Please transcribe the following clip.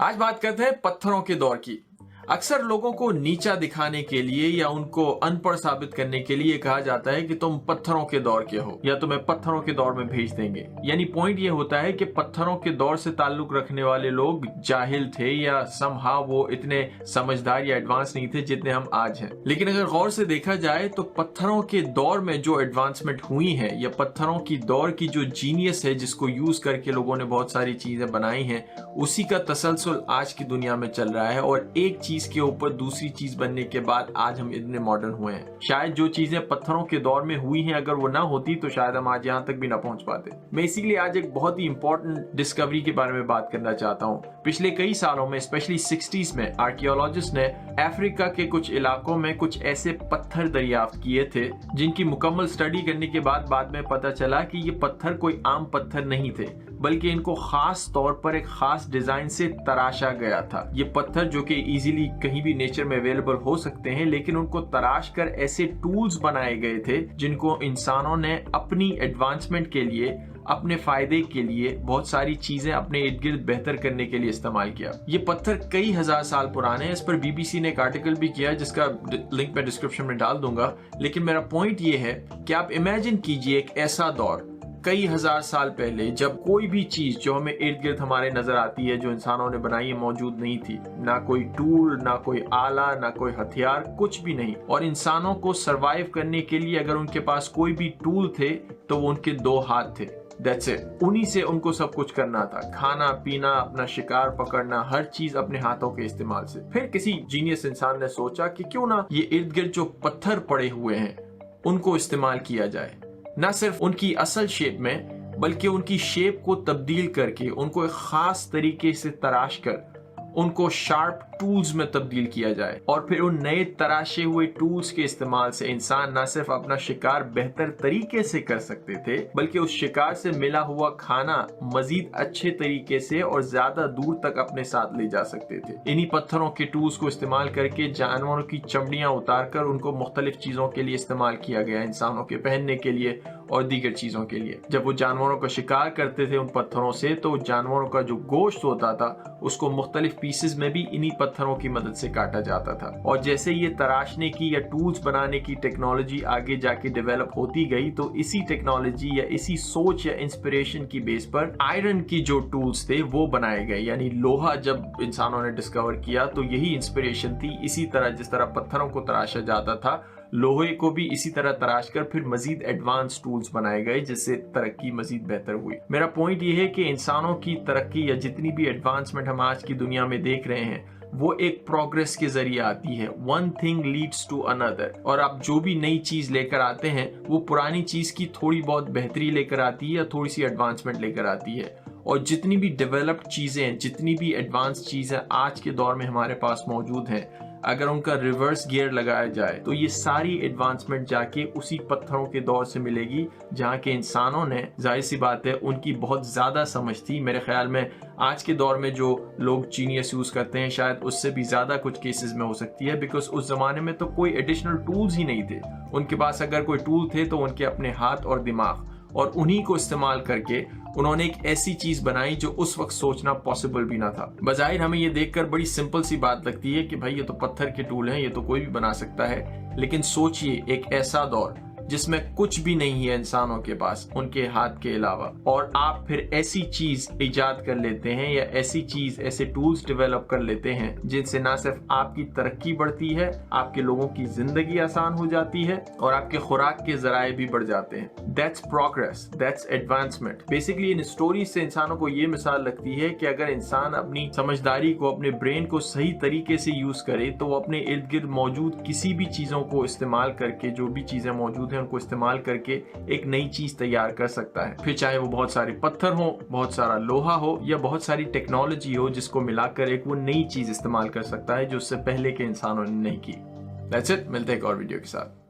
आज बात करते हैं पत्थरों के दौर की। अक्सर लोगों को नीचा दिखाने के लिए या उनको अनपढ़ साबित करने के लिए कहा जाता है कि तुम पत्थरों के दौर के हो या तुम्हें पत्थरों के दौर में भेज देंगे। यानी पॉइंट ये होता है कि पत्थरों के दौर से ताल्लुक रखने वाले लोग जाहिल थे या समहाउ वो इतने समझदार या एडवांस नहीं थे जितने हम आज हैं। लेकिन अगर गौर से देखा जाए तो पत्थरों के दौर में जो एडवांसमेंट हुई है या पत्थरों की दौर की जो जीनियस है जिसको यूज करके लोगों ने बहुत सारी चीजें बनाई हैं, उसी का तसलसल आज की दुनिया में चल रहा है। और एक चीज के ऊपर दूसरी चीज बनने के बाद आज हम इतने मॉडर्न हुए हैं। शायद जो चीजें पत्थरों के दौर में हुई हैं अगर वो ना होती तो शायद हम आज यहाँ तक भी ना पहुंच पाते। मैं इसीलिए आज एक बहुत ही इंपॉर्टेंट डिस्कवरी के बारे में बात करना चाहता हूँ। पिछले कई सालों में स्पेशली 60s में आर्कियोलॉजिस्ट ने अफ्रीका के कुछ इलाकों में कुछ ऐसे पत्थर दरियाफ्त किए थे जिनकी मुकम्मल स्टडी करने के बाद में पता चला कि ये पत्थर कोई आम पत्थर नहीं थे, बल्कि इनको खास तौर पर एक खास डिजाइन से तराशा गया था। ये पत्थर जो कि इजीली कहीं भी नेचर में अवेलेबल हो सकते हैं, लेकिन उनको तराश कर ऐसे टूल्स बनाए गए थे जिनको इंसानों ने अपनी एडवांसमेंट के लिए, अपने फायदे के लिए, बहुत सारी चीजें अपने इर्द गिर्द बेहतर करने के लिए इस्तेमाल किया। ये पत्थर कई हजार साल पुराने हैं। इस पर बीबीसी ने एक आर्टिकल भी किया जिसका लिंक मैं डिस्क्रिप्शन में डाल दूंगा। लेकिन मेरा पॉइंट ये है कि आप इमेजिन कीजिए एक ऐसा दौर कई हजार साल पहले जब कोई भी चीज जो हमें इर्द गिर्द हमारे नजर आती है जो इंसानों ने बनाई है मौजूद नहीं थी। ना कोई टूल, ना कोई आला, ना कोई हथियार, कुछ भी नहीं। और इंसानों को सरवाइव करने के लिए अगर उनके पास कोई भी टूल थे तो वो उनके 2 हाथ थे। That's it। उन्हीं से उनको सब कुछ करना था, खाना पीना, अपना शिकार पकड़ना, हर चीज अपने हाथों के इस्तेमाल से। फिर किसी जीनियस इंसान ने सोचा कि क्यों ना ये इर्द गिर्द जो पत्थर पड़े हुए हैं उनको इस्तेमाल किया जाए, न सिर्फ उनकी असल शेप में बल्कि उनकी शेप को तब्दील करके उनको एक खास तरीके से तराश कर उनको शार्प टूल्स में तब्दील किया जाए। और फिर उन नए तराशे हुए टूल्स के इस्तेमाल से इंसान न सिर्फ अपना शिकार बेहतर तरीके से कर सकते थे बल्कि उस शिकार से मिला हुआ खाना मजीद अच्छे तरीके से और ज्यादा दूर तक अपने साथ ले जा सकते थे। इन्हीं पत्थरों के टूल्स को इस्तेमाल करके जानवरों की चमड़ियां उतार कर उनको मुख्तलिफ चीजों के लिए इस्तेमाल किया गया, इंसानों के पहनने के लिए और दीगर चीजों के लिए। जब वो जानवरों का शिकार करते थे उन पत्थरों से तो जानवरों का जो गोश्त होता था उसको मुख्तलिफ पीसेस में भी इन्हीं पत्थरों की मदद से काटा जाता था। और जैसे ये तराशने की या टूल्स बनाने की टेक्नोलॉजी आगे जाके डेवलप होती गई तो इसी टेक्नोलॉजी या इसी सोच या इंस्पिरेशन की बेस पर आयरन की जो टूल्स थे वो बनाए गए। यानी लोहा जब इंसानों ने डिस्कवर किया तो यही इंस्पिरेशन थी। इसी तरह जिस तरह पत्थरों को तराशा जाता था, लोहे को भी इसी तरह तराश कर फिर मजीद एडवांस टूल्स बनाए गए जिससे तरक्की मजीद बेहतर हुई। मेरा पॉइंट ये है कि इंसानों की तरक्की या जितनी भी एडवांसमेंट हम आज की दुनिया में देख रहे हैं वो एक प्रोग्रेस के जरिए आती है। One thing leads to another. और आप जो भी नई चीज लेकर आते हैं वो पुरानी चीज की थोड़ी बहुत बेहतरी लेकर आती है या थोड़ी सी एडवांसमेंट लेकर आती है। और जितनी भी डेवलप्ड चीजें, जितनी भी एडवांस चीजें आज के दौर में हमारे पास मौजूद हैं, अगर उनका रिवर्स गियर लगाया जाए तो ये सारी एडवांसमेंट जाके उसी पत्थरों के दौर से मिलेगी जहाँ के इंसानों ने, जाहिर सी बात है, उनकी बहुत ज्यादा समझ थी। मेरे ख्याल में आज के दौर में जो लोग जीनियस यूज करते हैं शायद उससे भी ज्यादा कुछ केसेस में हो सकती है, बिकॉज उस जमाने में तो कोई एडिशनल टूल्स ही नहीं थे। उनके पास अगर कोई टूल थे तो उनके अपने हाथ और दिमाग, और उन्हीं को इस्तेमाल करके उन्होंने एक ऐसी चीज बनाई जो उस वक्त सोचना पॉसिबल भी ना था। बजाहिर हमें ये देखकर बड़ी सिंपल सी बात लगती है कि भाई ये तो पत्थर के टूल हैं, ये तो कोई भी बना सकता है। लेकिन सोचिए एक ऐसा दौर जिसमें कुछ भी नहीं है इंसानों के पास उनके हाथ के अलावा, और आप फिर ऐसी चीज इजाद कर लेते हैं या ऐसी चीज, ऐसे टूल्स डेवलप कर लेते हैं जिनसे ना सिर्फ आपकी तरक्की बढ़ती है, आपके लोगों की जिंदगी आसान हो जाती है और आपके खुराक के जराए भी बढ़ जाते हैं। That's progress, that's advancement. Basically in story से इंसानों को ये मिसाल लगती है कि अगर इंसान अपनी समझदारी को, अपने ब्रेन को सही तरीके से यूज करे तो वो अपने इर्द गिर्द मौजूद किसी भी चीजों को इस्तेमाल करके, जो भी चीजें मौजूद हैं उनको इस्तेमाल करके एक नई चीज तैयार कर सकता है। फिर चाहे वो बहुत सारे पत्थर हो, बहुत सारा लोहा हो या बहुत सारी टेक्नोलॉजी हो, जिसको मिलाकर एक वो नई चीज इस्तेमाल कर सकता है जो उससे पहले के इंसानों ने नहीं की। That's it। मिलते हैं एक और वीडियो के साथ।